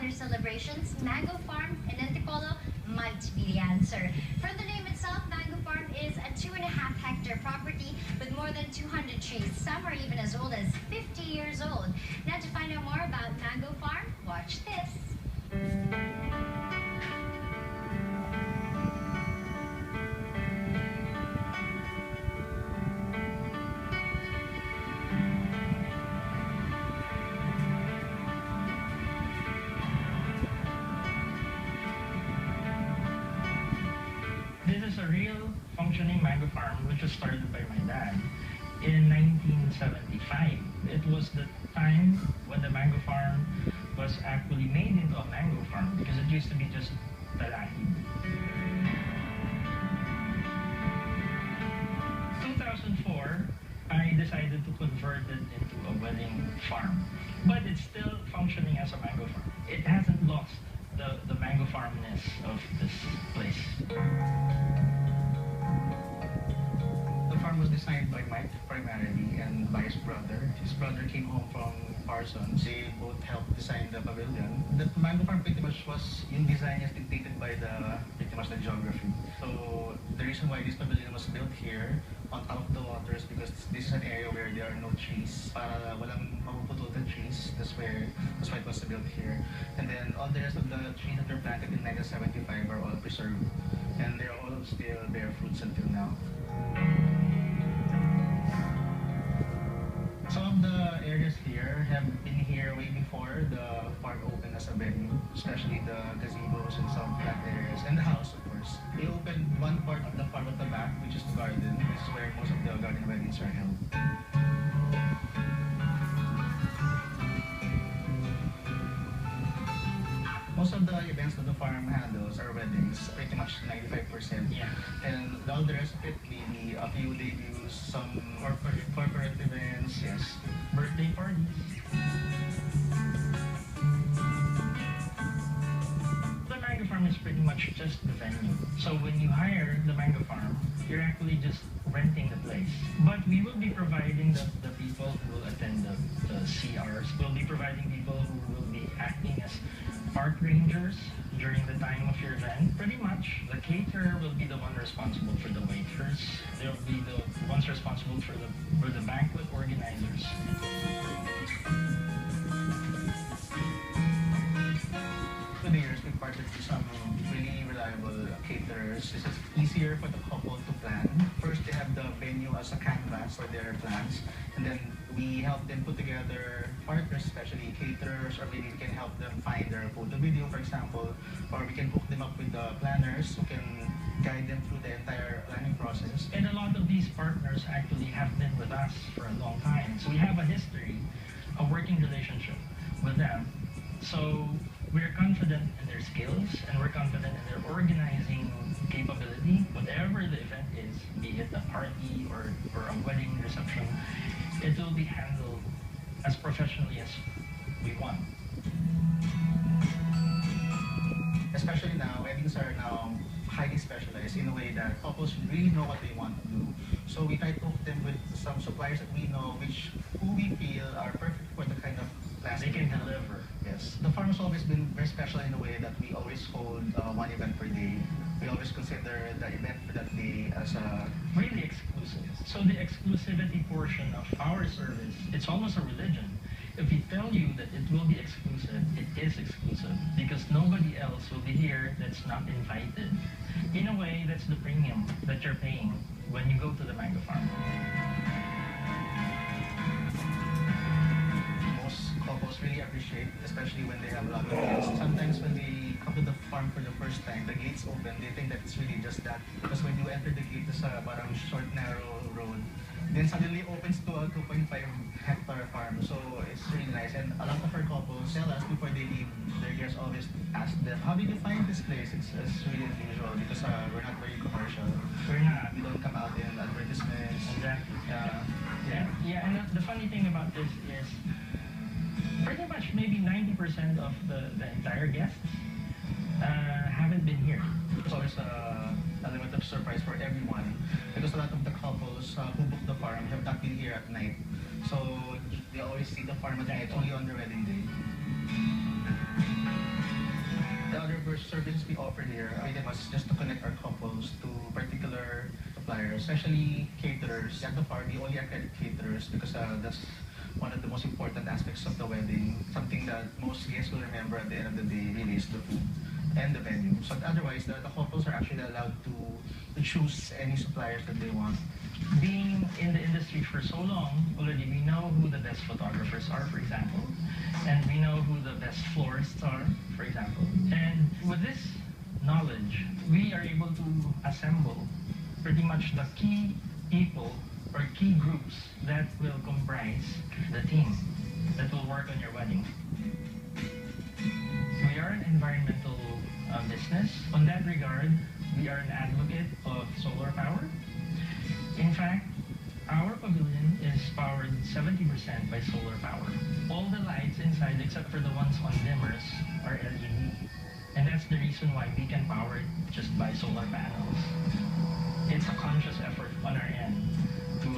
their celebrations, Mango Farm in Antipolo might be the answer. For the name itself, Mango Farm is a 2.5-hectare property with more than 200 trees. Some are even as old as 50 years old. Now to find out more about Mango Farm, watch this. This is a real functioning mango farm which was started by my dad in 1975. It was the time when the mango farm was actually made into a mango farm because it used to be just talahib. 2004, I decided to convert it into a wedding farm, but it's still functioning as a mango farm. It hasn't lost the mango farmness of this place. The farm was designed by Mike primarily and by his brother. His brother came home from Parsons. They both helped design the pavilion. The mango farm pretty much was, yung design is dictated by pretty much the geography. So the reason why this pavilion was built here on top of the water is because this is an area where there are no trees. Para walang mapuputol the trees. That's why it was built here. And then all the rest of the trees that were planted in 1975 are all preserved. And they're all still bear fruits until now. Some of the areas here have been here way before the park opened as a venue, especially the gazebos and some flat areas, and the house, of course. They opened one part of the farm at the back, which is the garden. This is where most of the garden weddings are held. Most of the events that the farm handles are weddings, pretty much 95%. Yeah. And all the rest of it, maybe a few debuts, some corporate events, yes. Birthday parties. The mango farm is pretty much just the venue. So when you hire the mango farm, you're actually just renting the place. But we will be providing the people who will attend the CRs. We'll be providing people who will be acting as park rangers during the time of your event. Pretty much, the caterer will be the one responsible for the waiters. They'll be the ones responsible for the banquet organizers. Through the years, we partnered with some really reliable caterers. This is easier for the couple to plan. First, they have the venue as a canvas for their plans, and then we help them put together partners, especially caterers, or maybe we can help them find their photo video, for example, or we can hook them up with the planners who can guide them through the entire planning process. And a lot of these partners actually have been with us for a long time. So we have a history, a working relationship with them. So we're confident in their skills and we're confident in their organizing capability. Whatever the event is, be it a party or a wedding reception, it will be handled as professionally as we want. Especially now, weddings are now highly specialized in a way that couples really know what they want to do. So we try to hook them with some suppliers that we know who we feel are perfect for the kind of plans They can deliver. Yes. The farm has always been very special in a way that we always hold one event per day. We always consider the event for that day as a really exclusive. So the exclusivity portion of our service, it's almost a religion. If we tell you that it will be exclusive, it is exclusive because nobody else will be here that's not invited. In a way, that's the premium that you're paying when you go to the mango farm. Most couples really appreciate, especially when they have a lot of guests. Sometimes when they come to the farm for the first time, the gates open, they think that it's really just that. Because when you enter the gate, it's a parang short, narrow road. Then suddenly opens to a 2.5-hectare farm. So it's really nice. And a lot of our couples tell us before they leave, their guests always ask them, how did you find this place? It's really unusual because we're not very commercial. We're not. We don't come out in advertisements. Exactly. Yeah. And the funny thing about this is pretty much maybe 90% of the entire guests haven't been here. It's always an element of surprise for everyone because a lot of the couples who book the farm have not been here at night. So they always see the farm at night only on the wedding day. our services we offer here pretty much just to connect our couples to particular suppliers, especially caterers. At the farm, we only accredit caterers because that's one of the most important aspects of the wedding. Something that most guests will remember at the end of the day really is the food and the venue. So otherwise, the couples are actually allowed to choose any suppliers that they want. Being in the industry for so long, already we know who the best photographers are, for example, and we know who the best florists are, for example. And with this knowledge, we are able to assemble pretty much the key people or key groups that will comprise the team that will work on your wedding. We are an environmental business. On that regard, we are an advocate of solar power. In fact, our pavilion is powered 70% by solar power. All the lights inside, except for the ones on dimmers, are LED. And that's the reason why we can power it just by solar panels. It's a conscious effort on our end to